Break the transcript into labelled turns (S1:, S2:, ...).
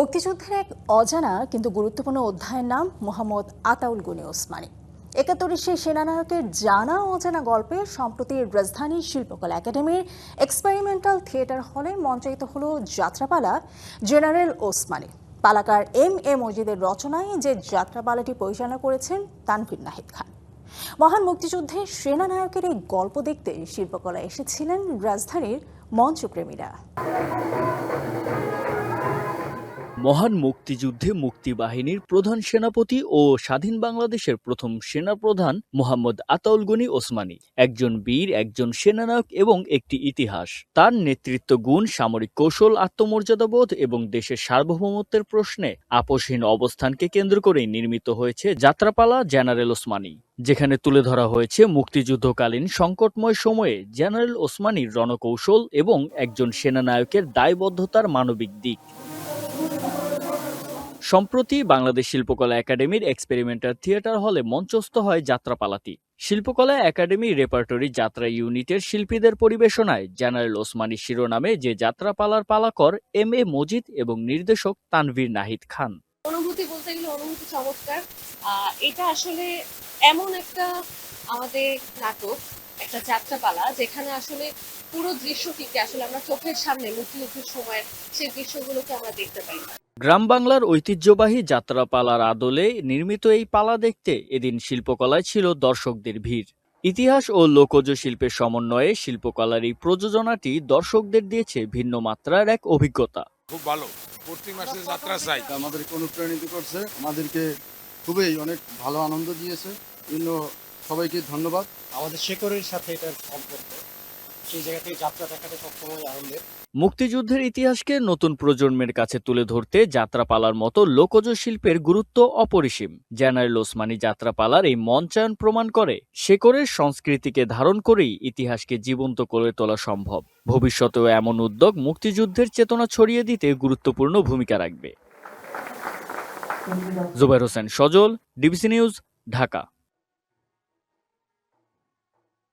S1: মুক্তিযুদ্ধের এক অজানা কিন্তু গুরুত্বপূর্ণ অধ্যায়ের নাম মোহাম্মদ আতাউল গনি ওসমানী। ৭১ সেই সেনানায়কের জানা অজানা গল্পে সম্প্রতি রাজধানীর শিল্পকলা একাডেমির এক্সপেরিমেন্টাল থিয়েটার হলে মঞ্চায়িত হল যাত্রাপালা জেনারেল ওসমানী। পালাকার এম মজিদের রচনায় যে যাত্রাপালাটি পরিচালনা করেছেন তানভীর নাহিদ খান। মহান মুক্তিযুদ্ধে সেনানায়কের এই গল্প দেখতে শিল্পকলা এসেছিলেন রাজধানীর মঞ্চপ্রেমীরা।
S2: মহান মুক্তিযুদ্ধে মুক্তিবাহিনীর প্রধান সেনাপতি ও স্বাধীন বাংলাদেশের প্রথম সেনাপ্রধান মোহাম্মদ আতাউল গনি ওসমানী একজন বীর, একজন সেনানায়ক এবং একটি ইতিহাস। তার নেতৃত্ব গুণ, সামরিক কৌশল, আত্মমর্যাদাবোধ এবং দেশের সার্বভৌমত্বের প্রশ্নে আপোষহীন অবস্থানকে কেন্দ্র করেই নির্মিত হয়েছে যাত্রাপালা জেনারেল ওসমানী, যেখানে তুলে ধরা হয়েছে মুক্তিযুদ্ধকালীন সংকটময় সময়ে জেনারেল ওসমানীর রণকৌশল এবং একজন সেনানায়কের দায়বদ্ধতার মানবিক দিক। সম্প্রতি বাংলাদেশ শিল্পকলা একাডেমির এক্সপেরিমেন্টাল থিয়েটার হলে মঞ্চস্থ হয় যাত্রাপালাটি। শিল্পকলা একাডেমি রেপার্টরি যাত্রা ইউনিটের শিল্পীদের পরিবেশনায় জেনারেল ওসমানী শিরোনামে যে যাত্রাপালার পালাকর এম মজিদ এবং নির্দেশক তানভীর নাহিদ খান।
S3: অনুভূতি বলতে গেলে অনুভূতি চমৎকার। এটা আসলে এমন একটা আমাদের নাটক, একটা যাত্রাপালা, যেখানে আসলে পুরো দৃশ্যটিকে আসলে আমরা চোখের সামনে মুক্তিযুদ্ধের সময়ের সেই দৃশ্যগুলোকে আমরা দেখতে পাই।
S2: গ্রাম বাংলার ঐতিহ্যবাহী যাত্রাপালার আদলে নির্মিত এই পালা দেখতে এদিন শিল্পকলায় ছিল দর্শকদের ভিড়। ইতিহাস ও লোকজ শিল্পের সমন্বয়ে শিল্পকলার এই প্রযোজনাটি দর্শকদের দিয়েছে ভিন্ন মাত্রার এক অভিজ্ঞতা।
S4: খুব ভালো, প্রতি মাসে যাত্রা চাই।
S5: আমাদেরকে অনুপ্রাণিত করছে, আমাদেরকে খুবই অনেক ভালো আনন্দ দিয়েছে। সবাইকে ধন্যবাদ।
S6: আমাদের শেকড়ের সাথে এটার সম্পর্ক, সেই জায়গা থেকে যাত্রা দেখাতে সবসময় আনন্দের।
S2: মুক্তিযুদ্ধের ইতিহাসকে নতুন প্রজন্মের কাছে তুলে ধরতে যাত্রাপালার মতো লোকজ শিল্পের গুরুত্ব অপরিসীম। জেনারেল ওসমানী যাত্রাপালার এই মঞ্চায়ন প্রমাণ করে শেকড়ের সংস্কৃতিকে ধারণ করেই ইতিহাসকে জীবন্ত করে তোলা সম্ভব। ভবিষ্যতেও এমন উদ্যোগ মুক্তিযুদ্ধের চেতনা ছড়িয়ে দিতে গুরুত্বপূর্ণ ভূমিকা রাখবে। জুবাইর হোসেন সজল, ডিবিসি নিউজ, ঢাকা।